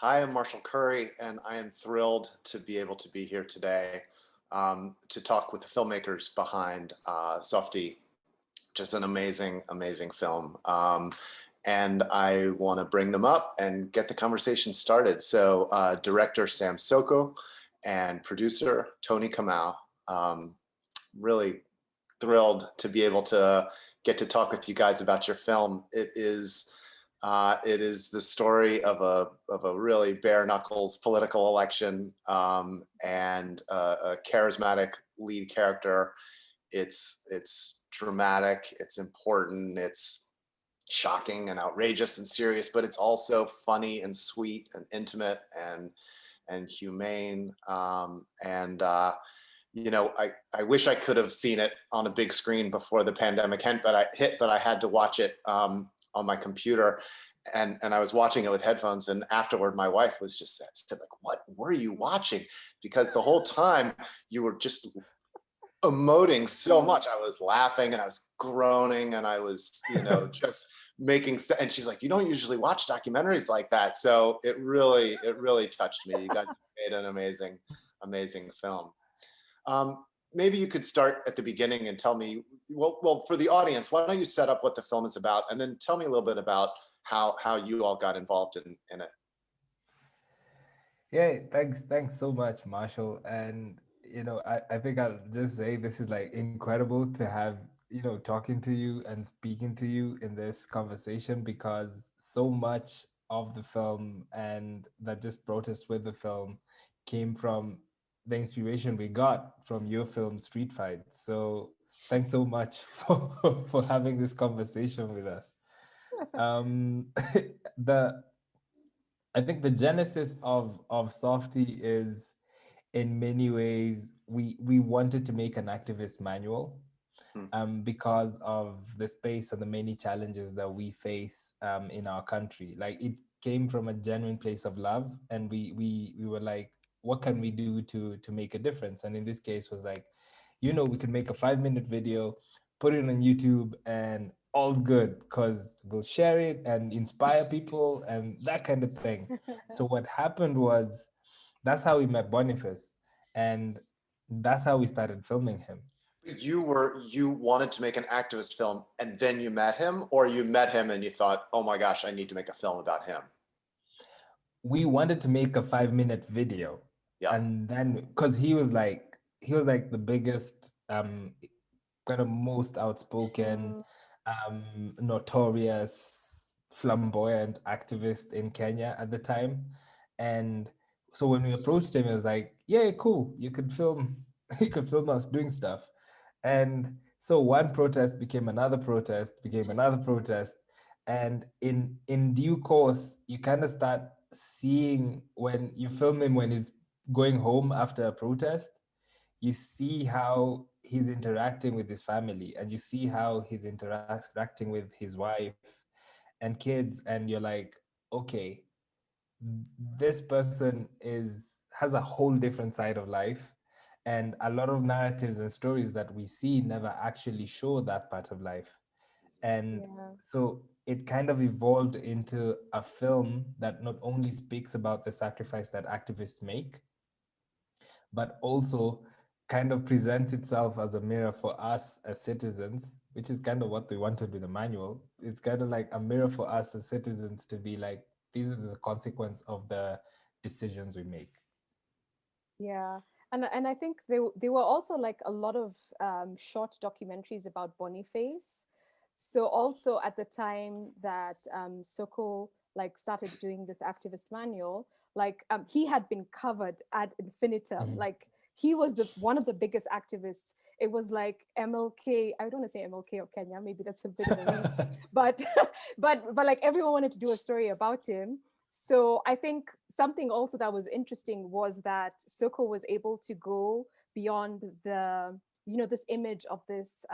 Hi, I'm Marshall Curry, and I am thrilled to be able to be here today to talk with the filmmakers behind Softie, just an amazing, amazing film. And I want to bring them up and get the conversation started. So, director Sam Soko and producer Toni Kamau. Really thrilled to be able to get to talk with you guys about your film. It is the story of a really bare knuckles political election and a charismatic lead character. It's dramatic, it's important, it's shocking and outrageous and serious, but it's also funny and sweet and intimate and humane. I wish I could have seen it on a big screen before the pandemic hit, but I had to watch it on my computer, and I was watching it with headphones. And afterward, my wife was just said, like, "What were you watching?" Because the whole time you were just emoting so much. I was laughing and I was groaning and I was, just making sense. And she's like, "You don't usually watch documentaries like that." So it really touched me. You guys made an amazing, amazing film. Maybe you could start at the beginning and tell me, well, for the audience, why don't you set up what the film is about, and then tell me a little bit about how you all got involved in it. Yeah, thanks so much, Marshall. And I think I'll just say this is like incredible to have, talking to you and speaking to you in this conversation because so much of the film and that just brought us with the film came from the inspiration we got from your film Street Fight. So thanks so much for having this conversation with us. The I think the genesis of Softie is in many ways we wanted to make an activist manual Hmm. because of the space and the many challenges that we face in our country. Like it came from a genuine place of love, and we were like, what can we do to make a difference? And in this case was like, we could make a 5-minute video, put it on YouTube, and all's good because we'll share it and inspire people and that kind of thing. So what happened was that's how we met Boniface, and that's how we started filming him. You wanted to make an activist film, and then you met him, or you met him and you thought, "Oh my gosh, I need to make a film about him." We wanted to make a 5-minute video, Yeah. and then because he was like the biggest kind of most outspoken Mm, notorious flamboyant activist in Kenya at the time. And so when we approached him, it was like, yeah, cool, you could film you could film us doing stuff. And so one protest became another protest, became another protest. And in due course, you kind of start seeing when you film him when he's going home after a protest, you see how he's interacting with his family, and you see how he's interacting with his wife and kids, and you're like, okay, this person is has a whole different side of life, and a lot of narratives and stories that we see never actually show that part of life. And yeah. so it kind of evolved into a film that not only speaks about the sacrifice that activists make, but also kind of presents itself as a mirror for us as citizens, which is kind of what we wanted with the manual. It's kind of like a mirror for us as citizens to be like, these are the consequence of the decisions we make. Yeah. And I think they were also like a lot of short documentaries about Boniface. So also at the time that Soko like started doing this activist manual, like he had been covered ad infinitum. Mhm. Like he was the one of the biggest activists. It was like MLK. I don't want to say MLK of Kenya. Maybe that's a bit of a reach, but but like everyone wanted to do a story about him. So I think something also that was interesting was that Soko was able to go beyond the, this image of this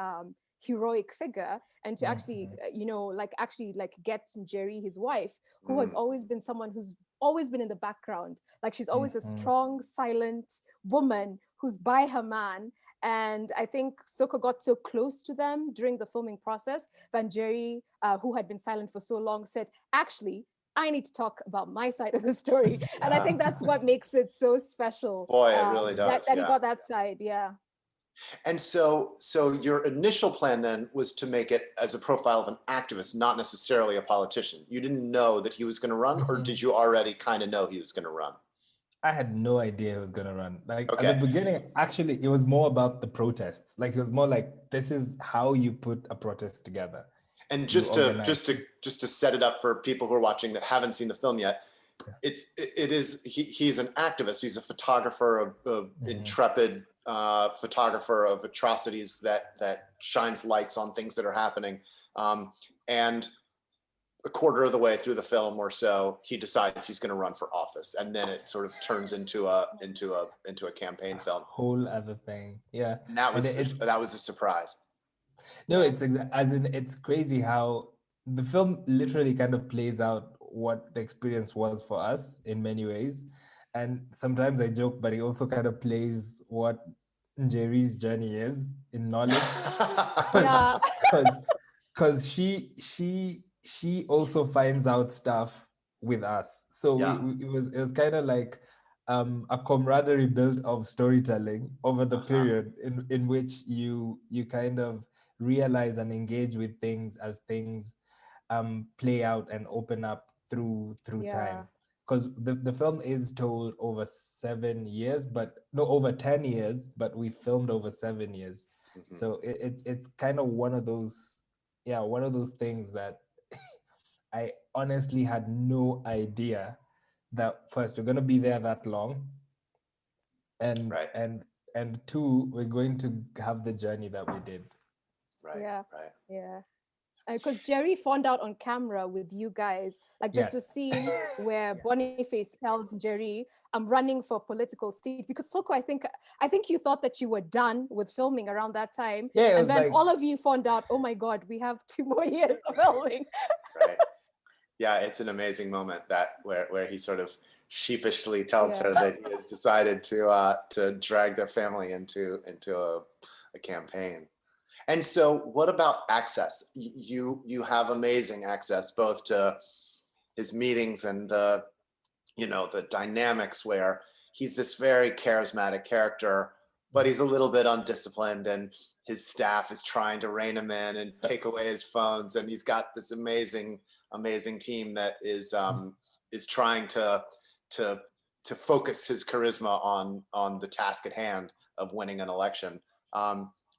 heroic figure, and to actually, Mhm. like actually like get Jerry, his wife, who has Mm. always been someone who's always been in the background. Like she's always a Mhm. strong, silent woman who's by her man. And I think Soko got so close to them during the filming process. Van Jerry, who had been silent for so long, said, actually, I need to talk about my side of the story. And I think that's what makes it so special. Boy, it really does. That he got that side. Yeah. And so your initial plan then was to make it as a profile of an activist, not necessarily a politician. You didn't know that he was going to run, or did you already kind of know he was going to run? I had no idea he was going to run. Like Okay. at the beginning, actually, it was more about the protests. Like it was more like, this is how you put a protest together. And just to set it up for people who are watching that haven't seen the film yet, he's an activist. He's a photographer, of intrepid photographer of atrocities that shines lights on things that are happening. And a quarter of the way through the film or so, he decides he's going to run for office, and then it sort of turns into a campaign film. Whole other thing, yeah. And that was a surprise. No, it's crazy how the film literally kind of plays out what the experience was for us in many ways. And sometimes I joke, but he also kind of plays what Jerry's journey is in knowledge. Yeah. Because she also finds out stuff with us. So it was kind of like a camaraderie built of storytelling over the period in which you kind of realize and engage with things as things play out and open up through time. Because the film is told over 7 years, over 10 years, but we filmed over 7 years. So it's kind of one of those things that I honestly had no idea that first we're going to be there that long, and two, we're going to have the journey that we did. Yeah. Because Jerry found out on camera with you guys. Like there's the scene where Boniface tells Jerry, "I'm running for political seat," because Soko, I think you thought that you were done with filming around that time. Yeah, and then all of you found out, oh my God, we have 2 more years of filming. Right. Yeah, it's an amazing moment where he sort of sheepishly tells her that he has decided to drag their family into a campaign. And so what about access? You have amazing access both to his meetings and the dynamics where he's this very charismatic character, but he's a little bit undisciplined, and his staff is trying to rein him in and take away his phones. And he's got this amazing team that is trying to focus his charisma on the task at hand of winning an election.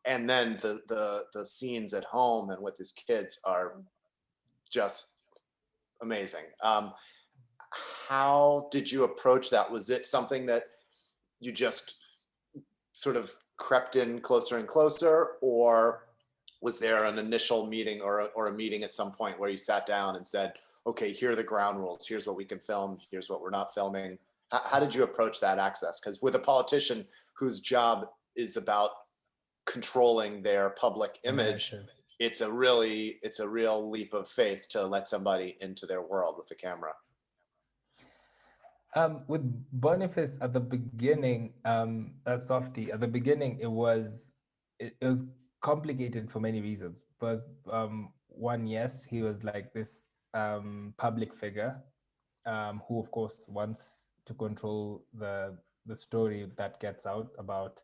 And then the scenes at home and with his kids are just amazing. How did you approach that? Was it something that you just sort of crept in closer and closer, or was there an initial meeting or a meeting at some point where you sat down and said, okay, here are the ground rules, here's what we can film, here's what we're not filming? How did you approach that access? Because with a politician whose job is about controlling their public image, it's a real leap of faith to let somebody into their world with the camera. With Boniface at the beginning, Softie, at the beginning, it was complicated for many reasons. Because one, yes, he was like this public figure who, of course, wants to control the story that gets out about.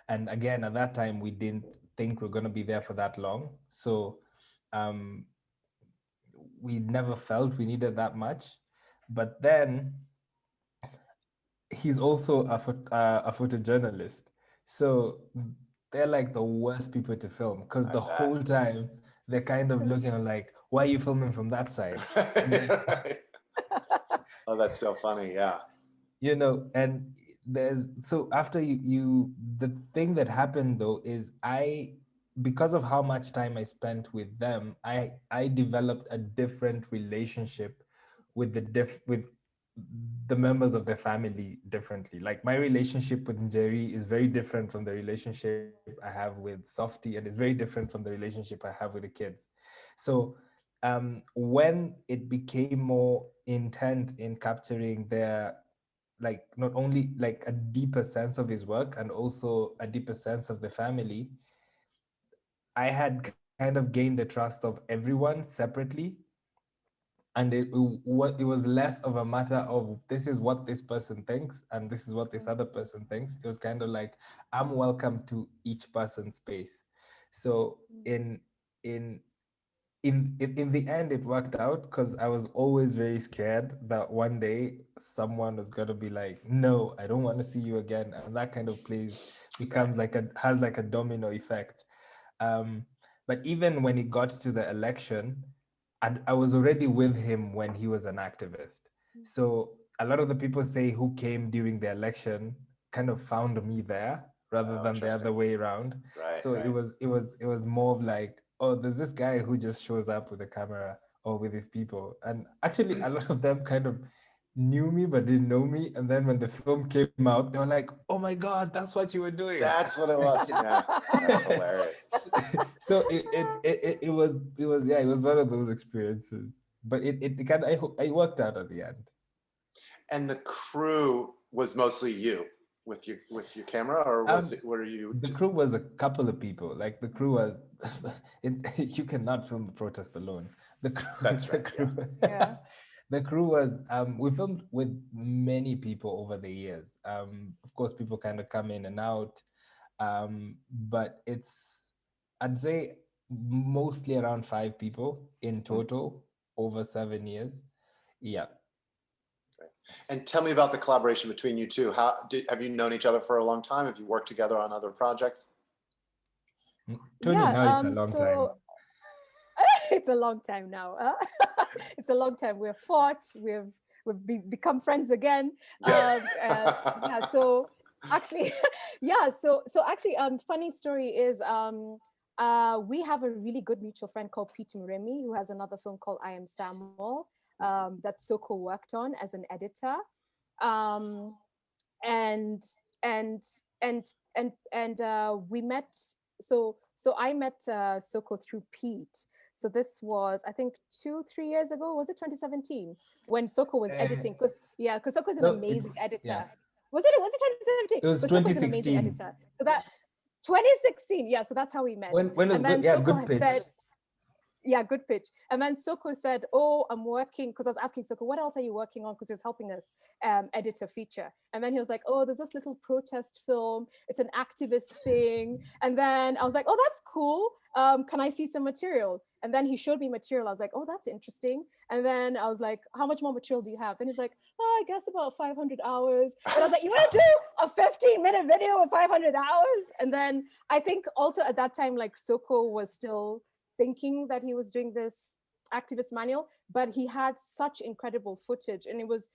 And again, at that time, we didn't think we're going to be there for that long. So we never felt we needed that much. But then he's also a photojournalist. So they're like the worst people to film, because the whole time they're kind of looking like, why are you filming from that side? Oh, that's so funny. Yeah. And so after the thing that happened though is because of how much time I spent with them, I developed a different relationship with the members of the family differently. Like my relationship with Jerry is very different from the relationship I have with Softie, and it's very different from the relationship I have with the kids. So when it became more intent in capturing their, like, not only like a deeper sense of his work and also a deeper sense of the family, I had kind of gained the trust of everyone separately. And it was less of a matter of this is what this person thinks and this is what this other person thinks. It was kind of like, I'm welcome to each person's space. So in the end, it worked out because I was always very scared that one day someone was gonna be like, no, I don't want to see you again, and that kind of becomes has like a domino effect. But even when it got to the election, I was already with him when he was an activist. So a lot of the people say who came during the election kind of found me there rather than the other way around. Right. So right. it was more of like, oh, there's this guy who just shows up with a camera or with his people. And actually a lot of them kind of knew me but didn't know me. And then when the film came out, they were like, oh my God, that's what you were doing. That's what it was. Yeah. That's hilarious. So it was one of those experiences. But it kind of I worked out at the end. And the crew was mostly you with your camera, or what are you? The crew was a couple of people. Like the crew was, you cannot film a protest alone. The crew, That's right. Yeah. The crew was. We filmed with many people over the years. Of course, people kind of come in and out, but I'd say mostly around 5 people in total over 7 years. Yeah. And tell me about the collaboration between you two. Have you known each other for a long time? Have you worked together on other projects? Toni, now it's a long time. It's a long time now. It's a long time. We've fought. We've become friends again. Yeah. So actually, yeah. So actually, funny story is, we have a really good mutual friend called Peter Muremi, who has another film called I Am Samuel, that Soko worked on as an editor, and we met. So I met Soko through Pete. So this was, I think, 2-3 years ago. Was it 2017 when Soko was editing? Because Soko is an amazing editor. Yeah. Was it 2017? It was 2016. An amazing editor. So that 2016. Yeah. So that's how we met. When was good? Yeah, good pitch. Yeah, good pitch. And then Soko said, oh, I'm working, because I was asking Soko, what else are you working on? Because he was helping us edit a feature. And then he was like, oh, there's this little protest film. It's an activist thing. And then I was like, oh, that's cool. Can I see some material? And then he showed me material. I was like, oh, that's interesting. And then I was like, how much more material do you have? And he's like, oh, I guess about 500 hours. And I was like, you want to do a 15-minute video with 500 hours? And then I think also at that time, like Soko was still thinking that he was doing this activist manual, but he had such incredible footage, and it was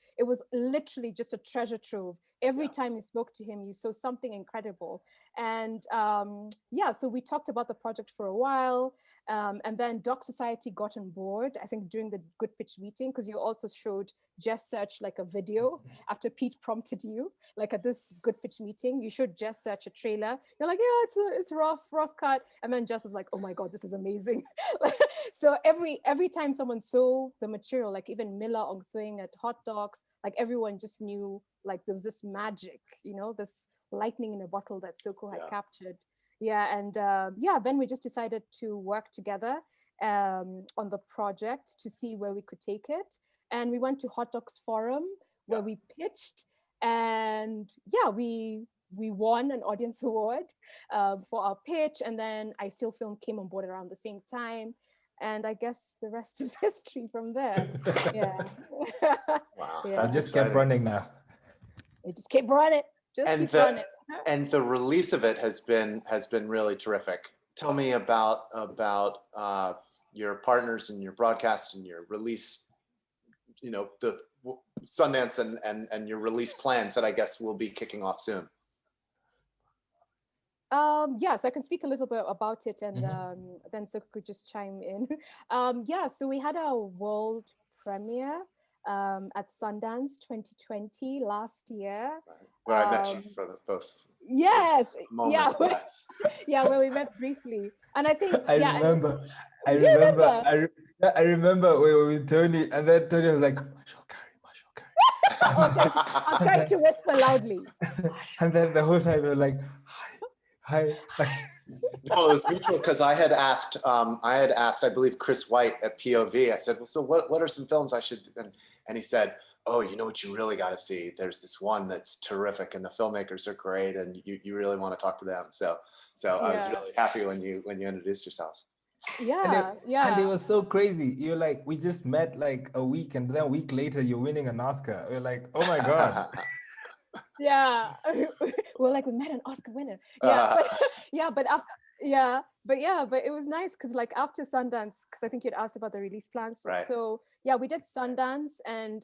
literally just a treasure trove. Every time you spoke to him, you saw something incredible. And so we talked about the project for a while, and then Doc Society got on board, I think during the Good Pitch meeting, because you also showed Just Search like a video after Pete prompted you, like at this Good Pitch meeting, you showed Just Search a trailer. You're like, yeah, it's rough cut. And then Just was like, oh my God, this is amazing. So every time someone saw the material, like even Mila Ongthwing at Hot Docs, like everyone just knew, like there was this magic, this lightning in a bottle that Soko had captured. Yeah, and then we just decided to work together on the project to see where we could take it. And we went to Hot Docs Forum where we pitched, and we won an audience award for our pitch. And then I Still Film came on board around the same time. And I guess the rest is history from there. Yeah. Wow. Yeah. I just kept running now. It just kept running. Keep running. And the release of it has been really terrific. Tell me about your partners and your broadcast and your release, the Sundance and your release plans that I guess will be kicking off soon. So I can speak a little bit about it, and then Soko could just chime in. So we had our world premiere at Sundance 2020 last year. Where I met you for the yes, moment. Where we met briefly, and I think I remember when we were with Toni, and then Toni was like, Marshall Carey. I was trying to whisper loudly. And then the whole time we were like, hi. No, it was mutual because I had asked, I believe, Chris White at POV. I said, well, so what are some films I should, and he said, oh, you know what you really got to see? There's this one that's terrific and the filmmakers are great and you really want to talk to them. So I was really happy when you introduced yourselves. And it was so crazy. You're like, we just met like a week, and then a week later, you're winning an Oscar. We're like, oh my God. Yeah. We're like, we met an Oscar winner. But it was nice because like after Sundance, because I think you'd asked about the release plans. Right. So yeah, we did Sundance, and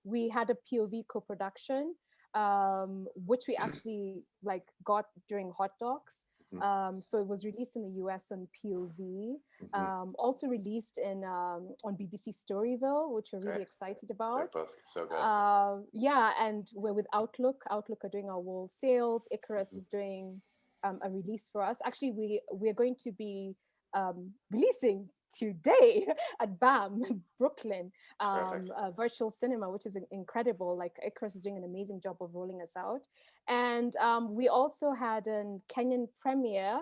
we had a POV co-production, which we actually like got during Hot Docs. So it was released in the US on POV, also released in on BBC Storyville, which we're really excited about. They're both so good. Yeah, and we're with Outlook. Outlook are doing our world sales. Icarus is doing a release for us. Actually, we're going to be releasing today at BAM Brooklyn, virtual cinema, which is incredible. Like Icarus is doing an amazing job of rolling us out. And we also had a Kenyan premiere,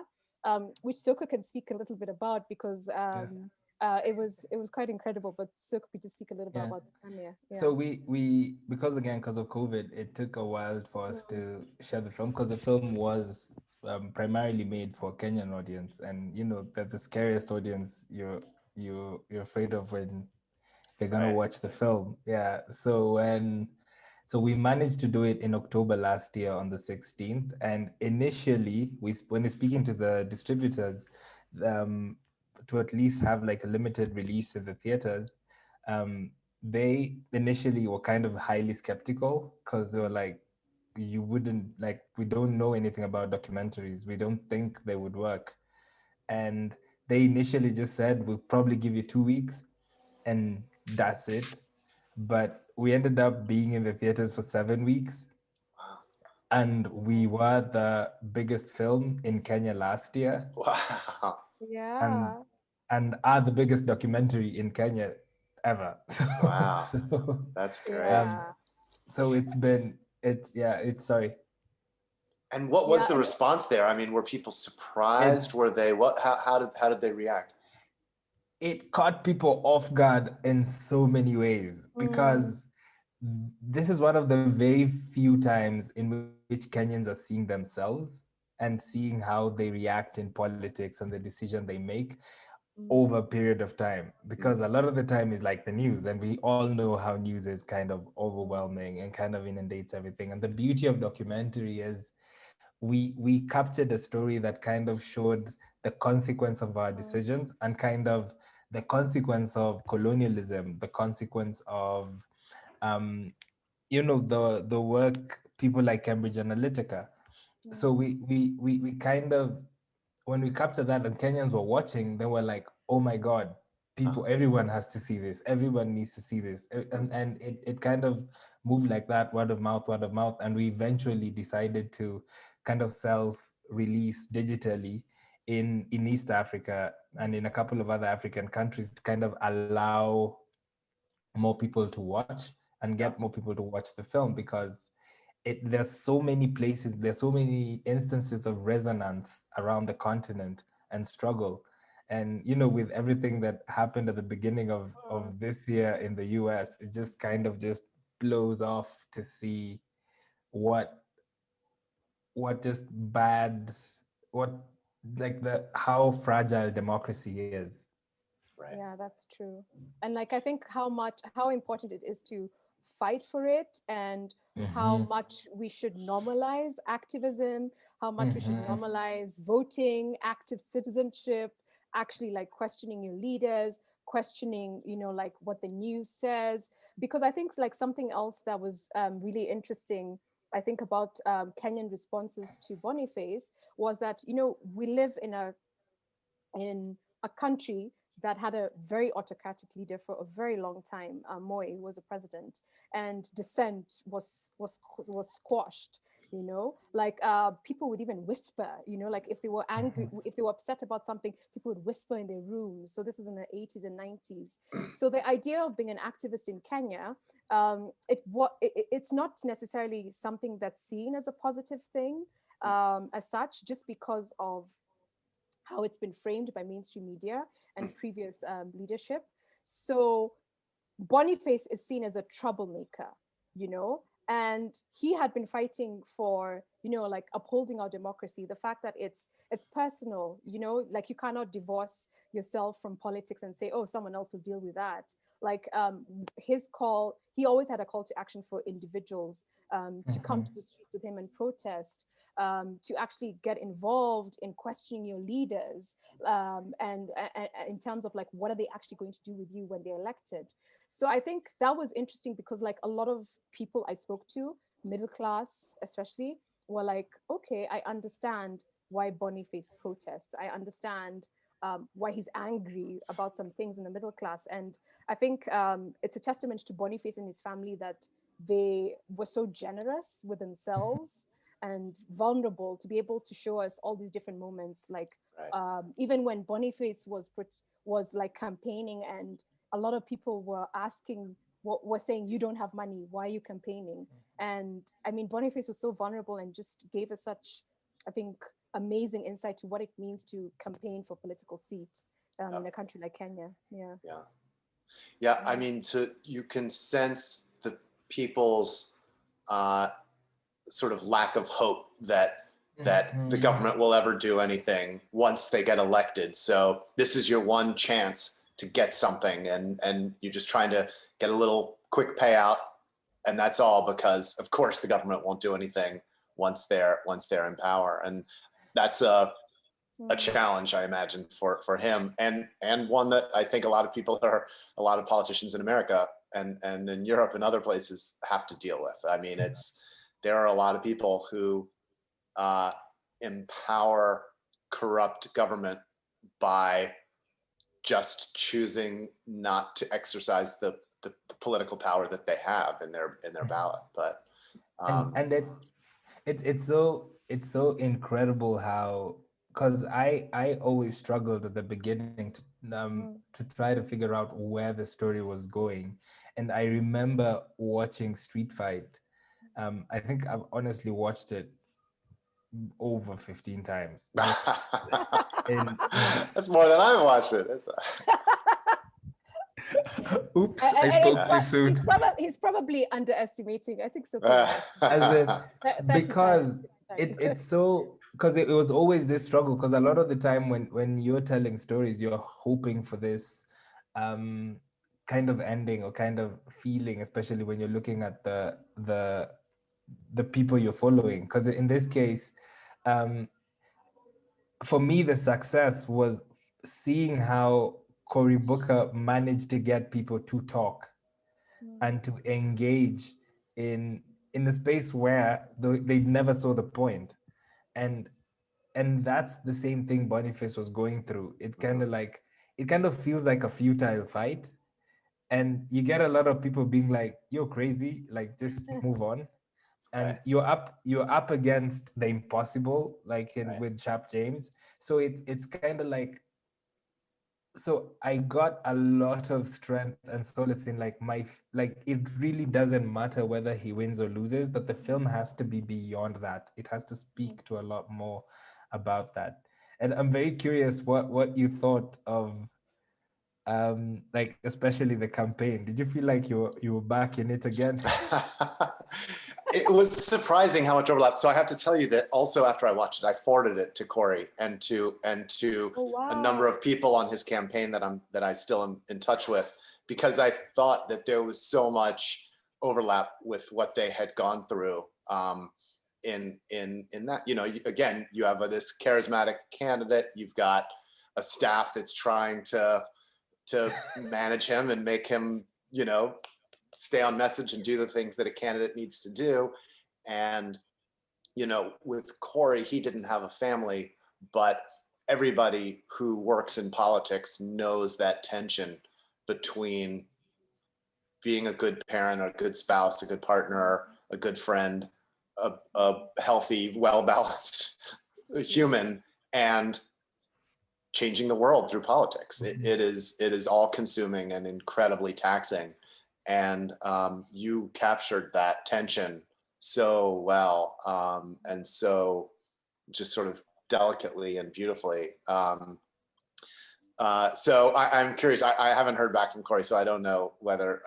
which Soko can speak a little bit about because it was quite incredible. But Soko, could you speak a little bit about the premiere? Yeah. So we because of COVID, it took a while for us to share the film because the film was primarily made for a Kenyan audience, and you know that the scariest audience you're afraid of when they're gonna watch the film. Yeah. So we managed to do it in October last year on the 16th, and initially when we're speaking to the distributors, to at least have like a limited release in the theaters, they initially were kind of highly skeptical because they were like, you wouldn't like, we don't know anything about documentaries. We don't think they would work. And they initially just said, we'll probably give you 2 weeks and that's it. But we ended up being in the theaters for 7 weeks. And we were the biggest film in Kenya last year. Wow. Yeah. And are the biggest documentary in Kenya ever. Wow. So, that's great. So it's sorry. And what was the response there? I mean, were people surprised? Were they how did they react? It caught people off guard in so many ways because this is one of the very few times in which Kenyans are seeing themselves and seeing how they react in politics and the decision they make over a period of time, because a lot of the time is like the news, and we all know how news is kind of overwhelming and kind of inundates everything. And the beauty of documentary is we captured a story that kind of showed the consequence of our decisions and kind of the consequence of colonialism, the consequence of the work people like Cambridge Analytica. So we kind of, when we captured that and Kenyans were watching, they were like, oh my God, everyone has to see this. Everyone needs to see this. And it kind of moved like that, word of mouth. And we eventually decided to kind of self-release digitally in East Africa and in a couple of other African countries to kind of allow more people to watch and get more people to watch the film, because there's so many places, there's so many instances of resonance around the continent and struggle. And with everything that happened at the beginning of this year in the US, it just kind of just blows off to see what just bad, what like how fragile democracy is. Right. Yeah, that's true. And like I think how important it is to fight for it, and how much we should normalize activism, how much we should normalize voting, active citizenship, actually like questioning your leaders, questioning, like what the news says. Because I think like something else that was really interesting, I think, about Kenyan responses to Boniface was that, we live in a country that had a very autocratic leader for a very long time. Moi was a president, and dissent was squashed. Like people would even whisper. Like if they were angry, if they were upset about something, people would whisper in their rooms. So this is in the 80s and 90s. So the idea of being an activist in Kenya, it's not necessarily something that's seen as a positive thing as such, just because of how it's been framed by mainstream media and previous leadership. So Boniface is seen as a troublemaker, you know, and he had been fighting for, you know, like upholding our democracy. The fact that it's personal, you know, like you cannot divorce yourself from politics and say, oh, someone else will deal with that. Like his call, he always had a call to action for individuals to come to the streets with him and protest. To actually get involved in questioning your leaders, and in terms of like what are they actually going to do with you when they're elected. So I think that was interesting because like a lot of people I spoke to, middle class especially, were like, okay, I understand why Boniface protests. I understand why he's angry about some things in the middle class. And I think it's a testament to Boniface and his family that they were so generous with themselves and vulnerable to be able to show us all these different moments. Like even when Boniface was like campaigning, and a lot of people were asking, were saying, you don't have money, why are you campaigning? And I mean, Boniface was so vulnerable and just gave us such, I think, amazing insight to what it means to campaign for political seat in a country like Kenya. Yeah. I mean, you can sense the people's sort of lack of hope that the government will ever do anything once they get elected. So this is your one chance to get something, and you're just trying to get a little quick payout, and that's all, because of course the government won't do anything once they're in power. And that's a challenge, I imagine, for him, and one that I think a lot of politicians in America and in Europe and other places have to deal with. I mean, there are a lot of people who empower corrupt government by just choosing not to exercise the political power that they have in their ballot. But and it's so incredible how, because I always struggled at the beginning to try to figure out where the story was going. And I remember watching Street Fight. I think I've honestly watched it over 15 times. That's more than I've watched it. Oops, I spoke too soon. He's probably underestimating. I think so. Because it's so, because it was always this struggle, because a lot of the time when you're telling stories, you're hoping for this kind of ending or kind of feeling, especially when you're looking at the people you're following. Because in this case, for me, the success was seeing how Cory Booker managed to get people to talk and to engage in a space where they never saw the point. And that's the same thing Boniface was going through. It kind of feels like a futile fight. And you get a lot of people being like, you're crazy, like just move on. And you're up against the impossible, like with Sharp James. So it's kind of like, so I got a lot of strength and solace in like it really doesn't matter whether he wins or loses, that the film has to be beyond that. It has to speak to a lot more about that. And I'm very curious what you thought of like especially the campaign. Did you feel like you were back in it again? It was surprising how much overlap. So I have to tell you that also after I watched it, I forwarded it to Cory and to a number of people on his campaign that I still am in touch with, because I thought that there was so much overlap with what they had gone through in that. You know, again, you have this charismatic candidate, you've got a staff that's trying to manage him and make him, you know, stay on message and do the things that a candidate needs to do. And, you know, with Cory, he didn't have a family, but everybody who works in politics knows that tension between being a good parent, a good spouse, a good partner, a good friend, a healthy, well-balanced human, and changing the world through politics. It is all consuming and incredibly taxing. And you captured that tension so well, and so just sort of delicately and beautifully. So I'm curious. I haven't heard back from Corey, so I don't know whether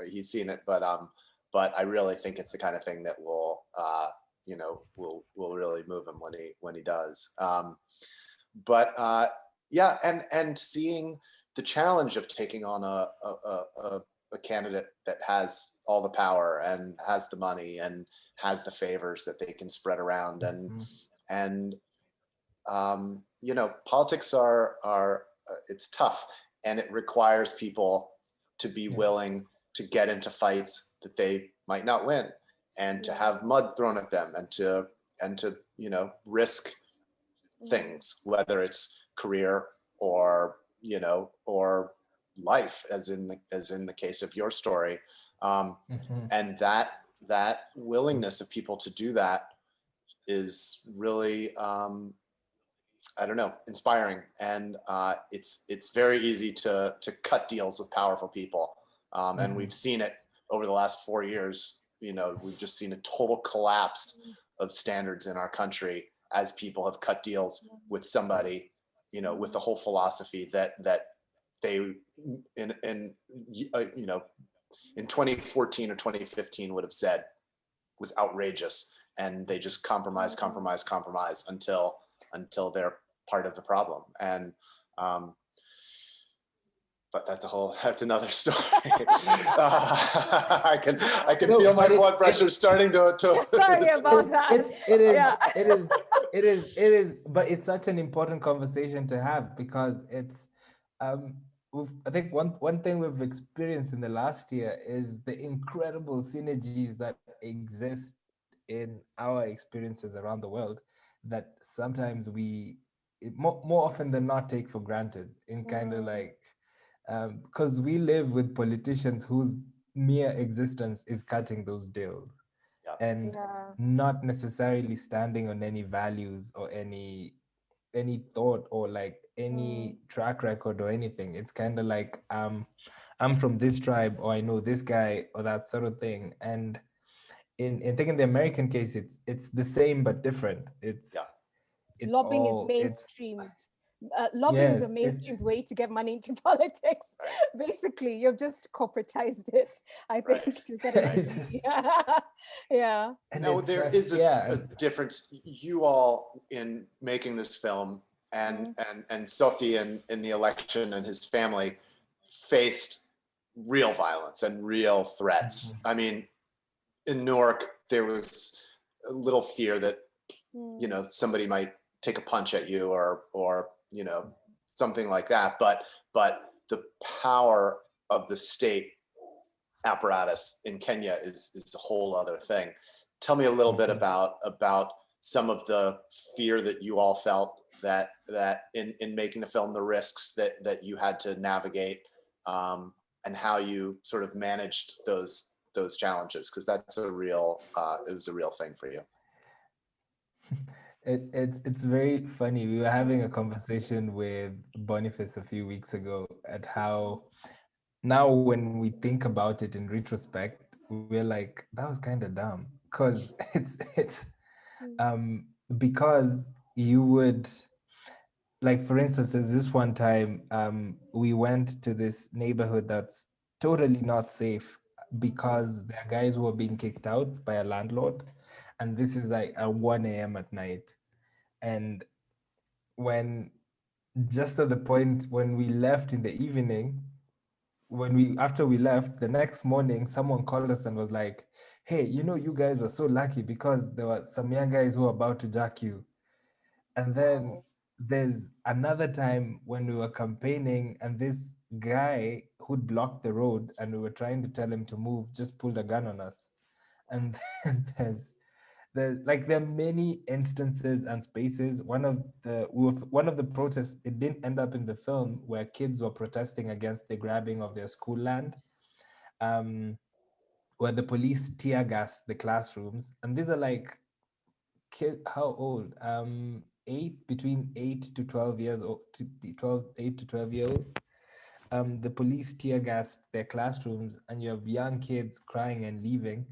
he's seen it. But I really think it's the kind of thing that will will really move him when he does. Yeah, and seeing the challenge of taking on a candidate that has all the power and has the money and has the favors that they can spread around, and politics are it's tough, and it requires people to be willing to get into fights that they might not win, and to have mud thrown at them, and to risk things, whether it's career or or life, as in the case of your story. And that willingness of people to do that is really I don't know, inspiring. And it's very easy to cut deals with powerful people. And we've seen it over the last 4 years. We've just seen a total collapse of standards in our country as people have cut deals with somebody, with the whole philosophy that they in 2014 or 2015 would have said was outrageous, and they just compromise until they're part of the problem. And but that's another story. I can feel my blood pressure starting to sorry about that. It is, but it's such an important conversation to have, because it's I think one thing we've experienced in the last year is the incredible synergies that exist in our experiences around the world, that sometimes more often than not take for granted, in kind of like, because we live with politicians whose mere existence is cutting those deals, and not necessarily standing on any values or any thought or like any track record or anything. It's kind of like, I'm from this tribe, or I know this guy, or that sort of thing. And in thinking the American case, it's the same but different. It's lobbying is mainstream. Lobbying is a mainstream way to get money into politics. Basically, you've just corporatized it, I think, to set it. Yeah. No, there is a difference. You all, in making this film, and Softie in the election, and his family faced real violence and real threats. I mean, in Newark, there was a little fear that somebody might take a punch at you, or something like that. But the power of the state apparatus in Kenya is a whole other thing. Tell me a little bit about some of the fear that you all felt that in making the film, the risks that you had to navigate, and how you sort of managed those challenges, because that's it was a real thing for you. It's very funny. We were having a conversation with Boniface a few weeks ago at how, now when we think about it in retrospect, we're like, that was kind of dumb, because it's because you would, like, for instance, there's this one time we went to this neighborhood that's totally not safe, because there are guys who are being kicked out by a landlord, and this is like at 1 a.m. at night. And when, just at the point when we left in the evening, after we left, the next morning, someone called us and was like, hey, you guys were so lucky, because there were some young guys who were about to jack you. And then there's another time when we were campaigning, and this guy who'd blocked the road and we were trying to tell him to move just pulled a gun on us. And then there are many instances and spaces. One of the protests, it didn't end up in the film, where kids were protesting against the grabbing of their school land, where the police tear gassed the classrooms. And these are like kids, how old? Between 8 to 12 years old, 8 to 12 years old. The police tear gassed their classrooms, and you have young kids crying and leaving.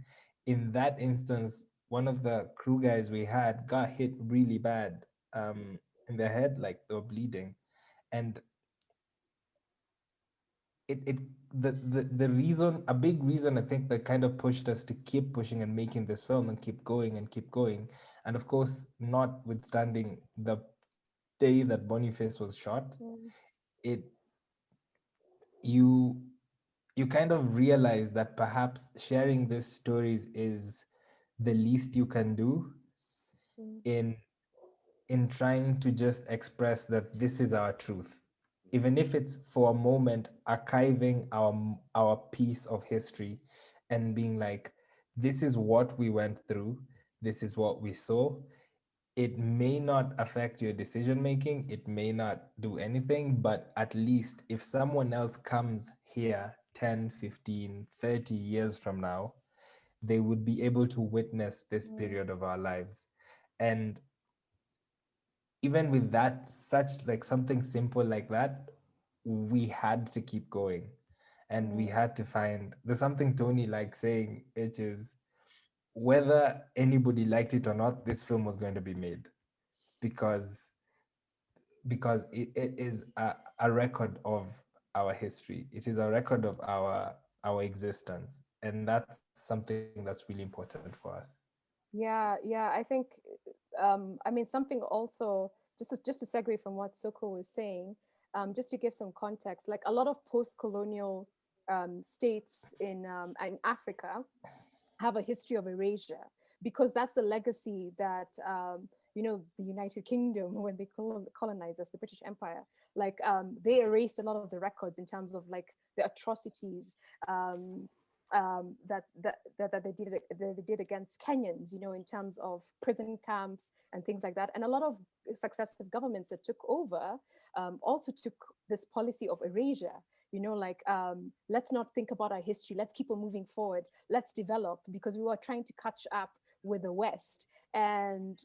In that instance, one of the crew guys we had got hit really bad, in their head, like they were bleeding. And it the reason, a big reason I think that kind of pushed us to keep pushing and making this film and keep going and keep going. And of course, notwithstanding the day that Boniface was shot, Mm, it you you kind of realize that perhaps sharing these stories is the least you can do mm, in trying to just express that this is our truth, even if it's for a moment archiving our piece of history and being like, this is what we went through, this is what we saw. It may not affect your decision making, it may not do anything, but at least if someone else comes here 10, 15, 30 years from now, they would be able to witness this mm, period of our lives. And even with that, such like something simple like that, we had to keep going. And we mm. had to find, there's something Tony likes saying, which is whether anybody liked it or not, this film was going to be made, because it is a record of our history. It is a record of our existence. And that's something that's really important for us. Yeah, yeah. I think, I mean, something also, just to segue from what Soko was saying, just to give some context, like a lot of post-colonial states in Africa have a history of erasure, because that's the legacy that the United Kingdom, when they colonized us, the British Empire, like they erased a lot of the records in terms of like the atrocities um, that they did against Kenyans, in terms of prison camps and things like that. And a lot of successive governments that took over also took this policy of erasure. Like, let's not think about our history. Let's keep on moving forward. Let's develop, because we were trying to catch up with the West. And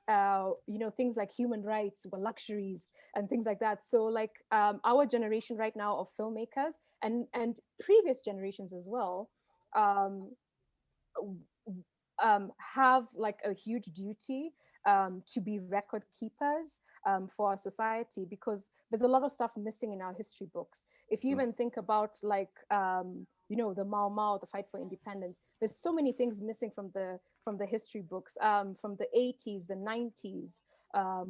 things like human rights were luxuries and things like that. So like our generation right now of filmmakers, and previous generations as well, um, have like a huge duty to be record keepers for our society, because there's a lot of stuff missing in our history books. If you even think about like the Mau Mau, the fight for independence, there's so many things missing from the history books, from the 80s, the 90s,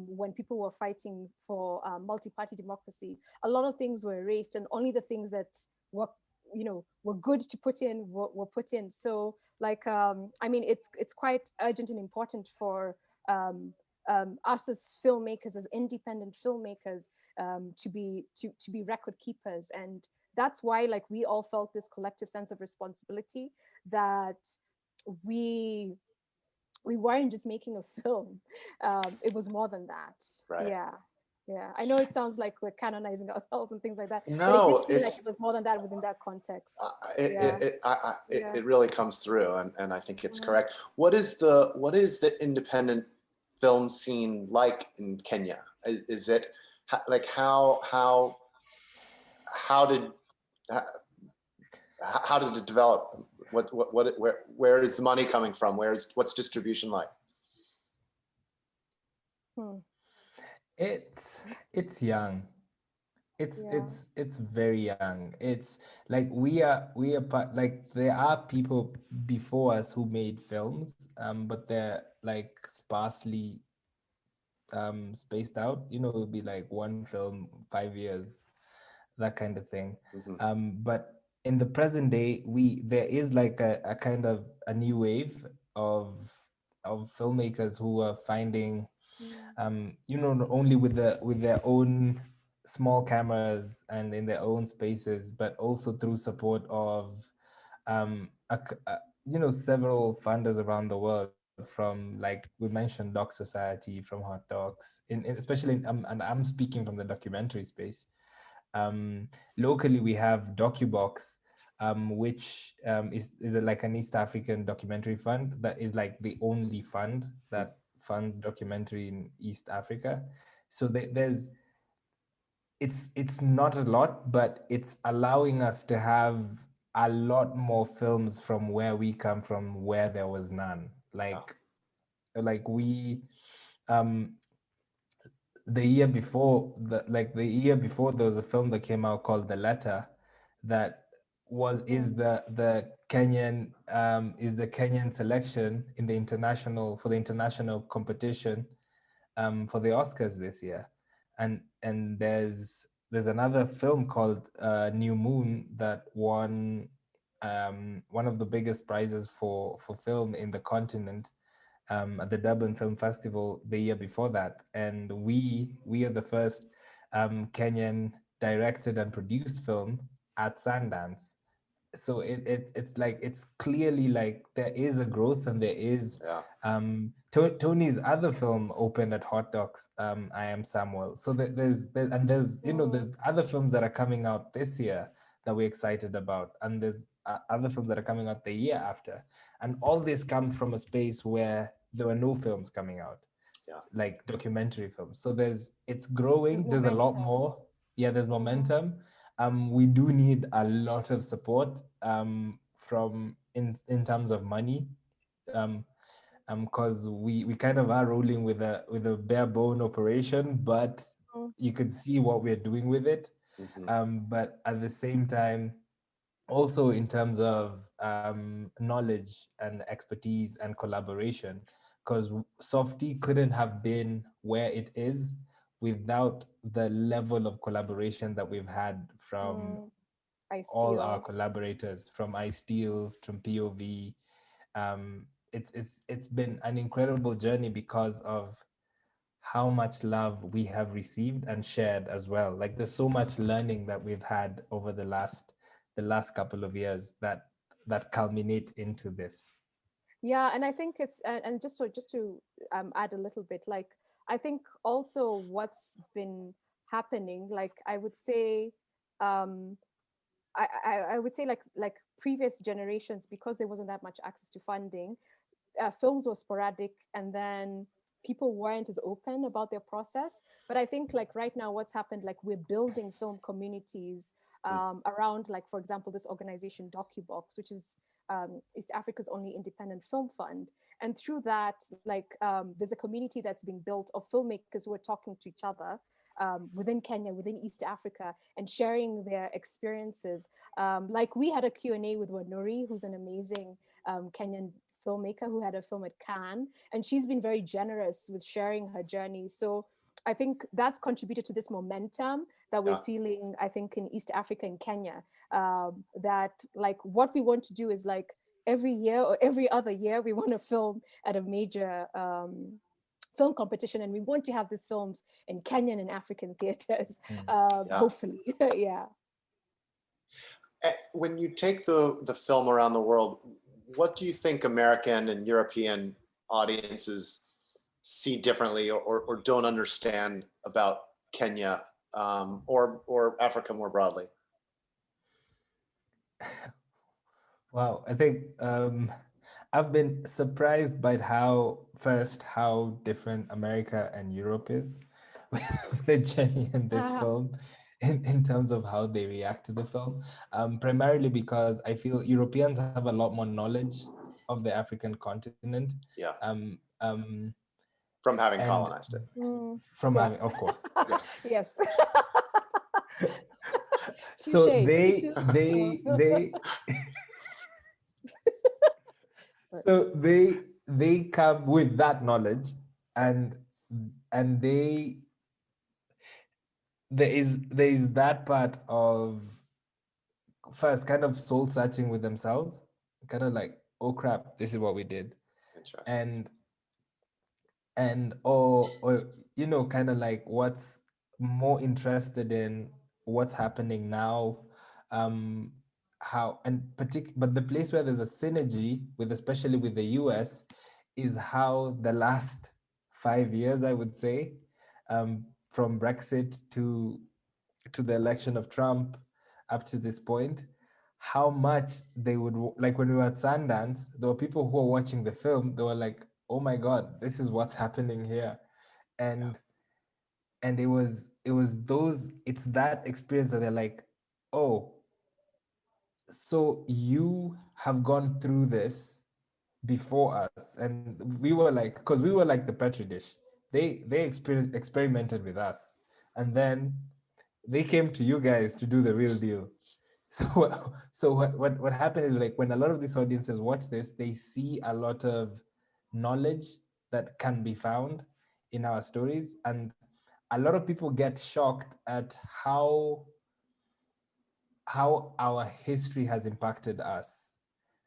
when people were fighting for multi-party democracy. A lot of things were erased, and only the things that were were good to put in were put in. So like I mean, it's quite urgent and important for us as filmmakers, as independent filmmakers, to be record keepers. And that's why like we all felt this collective sense of responsibility, that we we weren't just making a film. It was more than that. Right. Yeah. Yeah, I know it sounds like we're canonizing ourselves and things like that, but it did No, feel like it was more than that within that context. Yeah. it Yeah. really comes through, and I think it's Mhm. correct. What is the independent film scene like in Kenya? Is it like how did how, how did it develop? Where is the money coming from? What's distribution like? Hmm. It's young. Yeah. It's very young. It's like we are part, like there are people before us who made films, but they're like sparsely spaced out. It'll be like one film 5 years, that kind of thing. Mm-hmm. But in the present day, there is like a kind of a new wave of filmmakers who are finding, Mm, not only with their own small cameras and in their own spaces, but also through support of several funders around the world, from, like we mentioned, Doc Society, from Hot Docs, especially and I'm speaking from the documentary space. Locally, we have DocuBox, which is like an East African documentary fund that is like the only fund that funds documentary in East Africa. So there's it's not a lot, but it's allowing us to have a lot more films from where we come from, where there was none. Yeah. Like we um the year before, the year before, there was a film that came out called The Letter, that is Mm. the Kenyan selection in the international competition for the Oscars this year. And there's another film called New Moon that won one of the biggest prizes for film in the continent at the Durban Film Festival the year before that. And we are the first Kenyan directed and produced film at Sundance. So it's like, it's clearly like there is a growth, and there is Yeah. Tony's other film opened at Hot Docs, I Am Samuel. So there's Mm. there's other films that are coming out this year that we're excited about, and there's other films that are coming out the year after, and all this comes from a space where there were no films coming out, Yeah. like documentary films. So it's There's growing. There's a lot momentum. more. Yeah, there's Mm. momentum. We do need a lot of support from in terms of money, um because we kind of are rolling with a bare bone operation, but Mm. you could see what we're doing with it. Hmm. But at the same time, also in terms of knowledge and expertise and collaboration, because Softie couldn't have been where it is without the level of collaboration that we've had from Mm. I all our steal. collaborators, from iSteel, from POV. It's been an incredible journey because of how much love we have received and shared as well. Like, there's so much learning that we've had over the last couple of years that culminate into this. Yeah, and I think it's and just to add a little bit, like I think also what's been happening, like I would say, um, I would say like previous generations, because there wasn't that much access to funding, films were sporadic, and then people weren't as open about their process. But I think like right now what's happened, like we're building film communities around, like for example, this organization DocuBox, which is East Africa's only independent film fund. And through that, like there's a community that's being built of filmmakers who are talking to each other within Kenya, within East Africa, and sharing their experiences. Like we had a Q&A with Wanuri, who's an amazing Kenyan filmmaker who had a film at Cannes, and she's been very generous with sharing her journey. So I think that's contributed to this momentum that we're Yeah. feeling, I think, in East Africa and Kenya. That like what we want to do is like every year or every other year, we want to film at a major film competition, and we want to have these films in Kenyan and African theaters, Mm. Yeah. hopefully. Yeah. When you take the film around the world, what do you think American and European audiences see differently, or don't understand about Kenya, or Africa more broadly? Wow, I think I've been surprised by how different America and Europe is with the journey in this Ah, film, in terms of how they react to the film. Primarily because I feel Europeans have a lot more knowledge of the African continent, Yeah, um, from having and colonized it. from yeah. having, of course. Yeah. Yes. So Touche. they they they Sorry. so they come with that knowledge, and and there is that part of first kind of soul searching with themselves, kind of like, oh crap, this is what we did. Interesting. And and or kind of like what's more interested in what's happening now, um how and but the place where there's a synergy with, especially with the US, is how the last 5 years, I would say, from Brexit to the election of Trump up to this point, how much they would like, when we were at Sundance, there were people who were watching the film, they were like, oh my God, this is what's happening here. Yeah. And it's that experience that they're like, oh, so you have gone through this before us. And we were like, because we were like the petri dish. they experimented with us, and then they came to you guys to do the real deal. So what happened is, like, when a lot of these audiences watch this, they see a lot of knowledge that can be found in our stories, and a lot of people get shocked at how our history has impacted us,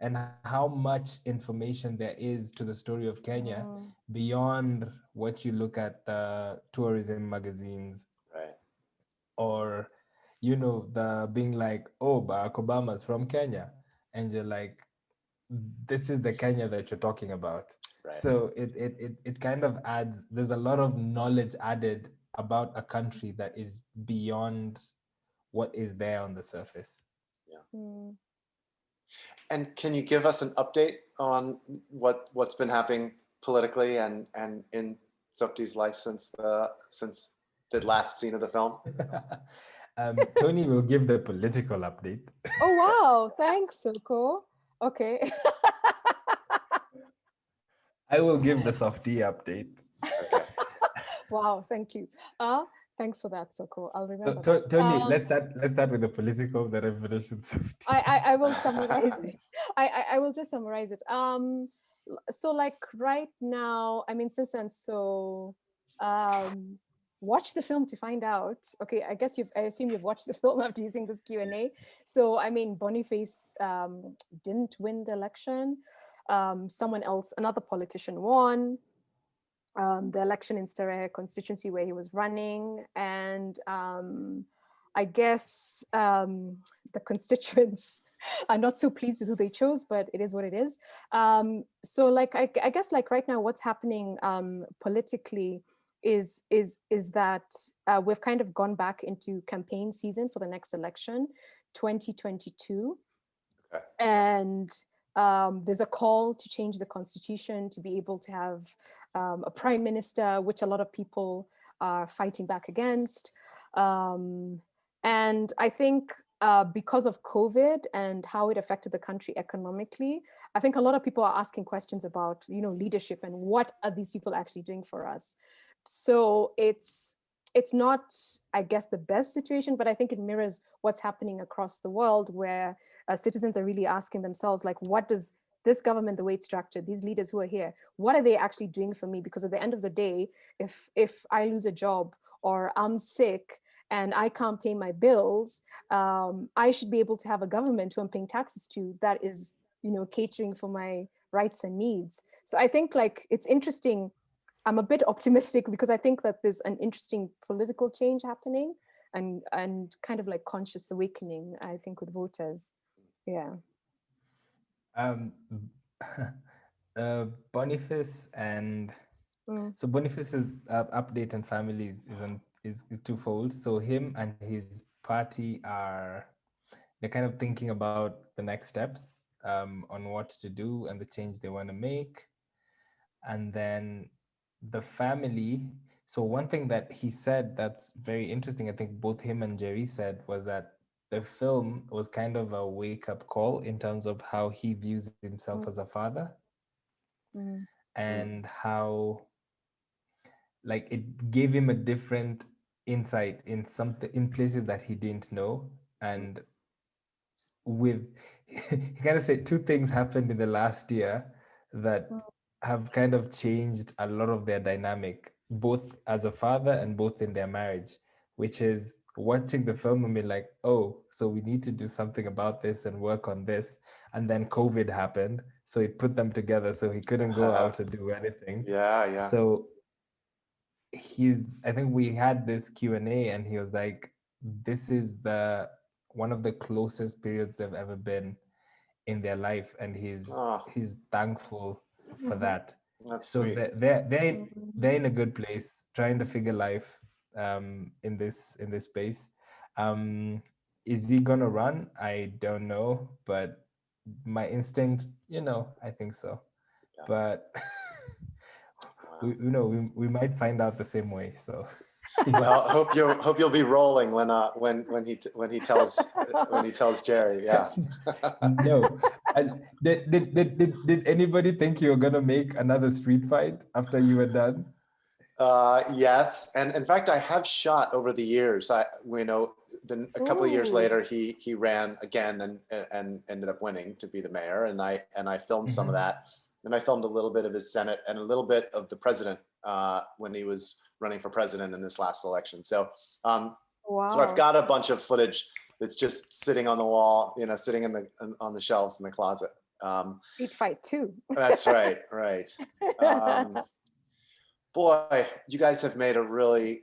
and how much information there is to the story of Kenya beyond what you look at the tourism magazines, Right. or the being like, oh, Barack Obama's from Kenya, and you're like, this is the Kenya that you're talking about. Right. So it kind of adds, there's a lot of knowledge added about a country that is beyond what is there on the surface. And can you give us an update on what's been happening politically and in Softie's life since the last scene of the film? Toni will give the political update. Oh, wow. Thanks, Soko. Okay. I will give the Softie update. Okay. Wow, thank you. Thanks for that, Soko. I'll remember So, that. Toni, let's start with the political, then I finish with Softie. I will summarize it. I will just summarize it. So like right now, I mean, since then, so watch the film to find out. Okay, I assume you've watched the film after using this Q&A. So I mean, Boniface didn't win the election. Someone else, another politician won the election in Stere constituency where he was running, and I guess the constituents are not so pleased with who they chose, but it is what it is. So like I guess like right now what's happening politically is that we've kind of gone back into campaign season for the next election, 2022. Okay. And there's a call to change the constitution to be able to have a prime minister, which a lot of people are fighting back against. And I think because of COVID and how it affected the country economically, I think a lot of people are asking questions about, leadership and what are these people actually doing for us. So it's not, I guess, the best situation, but I think it mirrors what's happening across the world, where citizens are really asking themselves, like, what does this government, the way it's structured, these leaders who are here, what are they actually doing for me? Because at the end of the day, if I lose a job or I'm sick and I can't pay my bills, I should be able to have a government who I'm paying taxes to that is, catering for my rights and needs. So I think like it's interesting. I'm a bit optimistic because I think that there's an interesting political change happening and kind of like conscious awakening, I think, with voters. Yeah. Boniface and so Boniface's update on families is twofold. So him and his party they're kind of thinking about the next steps on what to do and the change they want to make. And then the family. So one thing that he said that's very interesting, I think both him and Jerry said, was that the film was kind of a wake-up call in terms of how he views himself as a father, and how like it gave him a different insight in places that he didn't know. And he kind of said two things happened in the last year that have kind of changed a lot of their dynamic, both as a father and both in their marriage, which is watching the film and be like, oh, so we need to do something about this and work on this. And then COVID happened, so it put them together, so he couldn't go out and do anything. Yeah. So I think we had this Q&A and he was like, this is one of the closest periods they've ever been in their life, and he's thankful for that. That's so sweet. they're in a good place trying to figure life in this space. Is he gonna run? I don't know, but my instinct, I think so. Yeah. But we might find out the same way. So well, hope you'll be rolling when he tells Jerry. Yeah. No. Did anybody think you were gonna make another street fight after you were done? Yes, and in fact, I have shot over the years. Then a couple of years Ooh. later, he ran again and ended up winning to be the mayor. And I filmed some of that. And I filmed a little bit of his Senate and a little bit of the president when he was running for president in this last election. So so I've Wow. got a bunch of footage that's just sitting on the wall, sitting on the shelves in the closet. Street fight too. That's right, right. Boy, you guys have made a really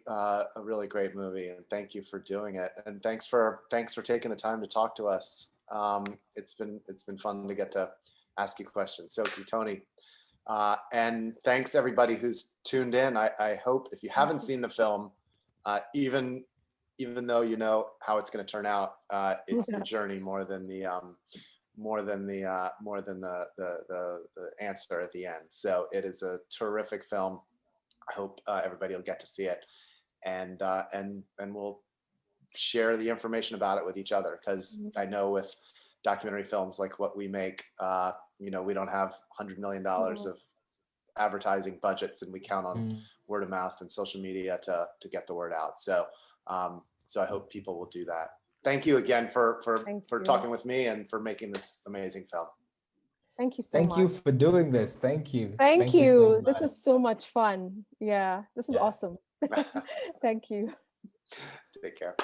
great movie, and thank you for doing it. And thanks for taking the time to talk to us. It's been fun to get to ask you questions. Softie, Toni, and thanks everybody who's tuned in. I hope if you haven't seen the film, even though you know how it's going to turn out, it's the journey more than the answer at the end. So it is a terrific film. I hope everybody will get to see it, and we'll share the information about it with each other, because I know with documentary films like what we make, we don't have $100 million of advertising budgets, and we count on word of mouth and social media to get the word out. So so I hope people will do that. Thank you again for talking with me and for making this amazing film. Thank you so much. Thank you for doing this. Thank you. Thank you. So this is so much fun. Yeah, this is awesome. Thank you. Take care.